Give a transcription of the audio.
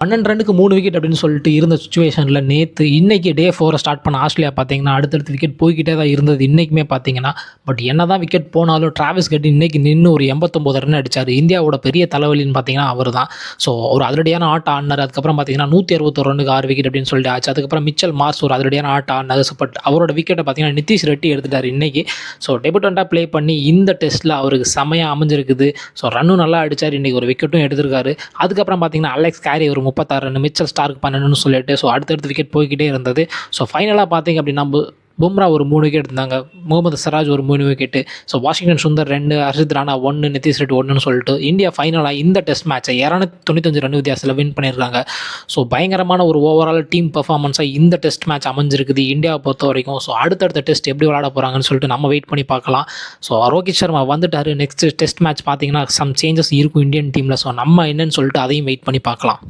12 ரன்னுக்கு 3 விக்கெட் அப்படின்னு சொல்லிட்டு இருந்த சுச்சுவேஷனில் நேற்று இன்னைக்கு டே 4 ஸ்டார்ட் பண்ண ஆஸ்திரேலியா பார்த்தீங்கன்னா அடுத்தடுத்து விக்கெட் போய்கிட்டே தான் இருந்தது இன்றைக்குமே பார்த்தீங்கன்னா. பட் என்ன தான் விக்கெட் போனாலும் டிராவிஸ் ஹெட் இன்னைக்கு நின்று ஒரு 89 ரன் அடித்தார். இந்தியாவோட பெரிய தலைவலின்னு பார்த்தீங்கன்னா அவர் தான். ஸோ ஒரு அதிரடியான ஆட்டம் ஆடினார். அதுக்கப்புறம் பார்த்தீங்கன்னா 161 ரன்னுக்கு 6 விக்கெட் அப்படின்னு சொல்லிட்டு ஆச்சு. அதுக்கப்புறம் மிச்சல் மார்ஸ் ஒரு அதிரடியான ஆட்டம் ஆடினார். பட் அவரோட விக்கெட்டை பார்த்தீங்கன்னா நிதிஷ் ரெட்டி எடுத்துட்டார் இன்னைக்கு. ஸோ டெபியூட்டண்டாக ப்ளே பண்ணி இந்த டெஸ்ட்டில் அவருக்கு செமையாக அமைஞ்சிருக்குது. ஸோ ரன்னும் நல்லா அடித்தார். இன்றைக்கி ஒரு விக்கெட்டும் எடுத்திருக்காரு. அதுக்கப்புறம் பார்த்தீங்கன்னா அலெக்ஸ் கேரி ஒரு 36 ரன், மிச்சல் ஸ்டார்க் 12ன்னு சொல்லிட்டு ஸோ அடுத்தடுத்து விக்கெட் போய்கிட்டே இருந்தது. ஸோ ஃபைனலாக பார்த்தீங்க அப்படின்னா பும்ரா ஒரு 3 விக்கெட் இருந்தாங்க, முகமது சிராஜ் ஒரு 3 விக்கெட்டு, ஸோ வாஷிங்டன் சுந்தர் 2, ஹர்ஷித் ராணா 1, நிதிஷ் ரெட்டி 1ன்னு சொல்லிட்டு இந்தியா ஃபைனலாக இந்த டெஸ்ட் மேட்சை 295 ரன் வித்தியாசத்தில் வின் பண்ணியிருக்காங்க. ஸோ பயங்கரமான ஒரு ஓவரால் டீம் பர்ஃபார்மன்ஸாக இந்த டெஸ்ட் மேட்ச் அமைஞ்சிருக்குது இந்தியாவை பொறுத்த வரைக்கும். ஸோ அடுத்தடுத்த டெஸ்ட் எப்படி விளையாட போகிறாங்கன்னு சொல்லிட்டு நம்ம வெயிட் பண்ணி பார்க்கலாம். ஸோ ரோஹித் சர்மா வந்துட்டார். நெக்ஸ்ட் டெஸ்ட் மேட்ச் பார்த்தீங்கன்னா சம் சேஞ்சஸ் இருக்கும் இந்தியன் டீமில். ஸோ நம்ம என்னன்னு சொல்லிட்டு அதையும் வெயிட் பண்ணி பார்க்கலாம்.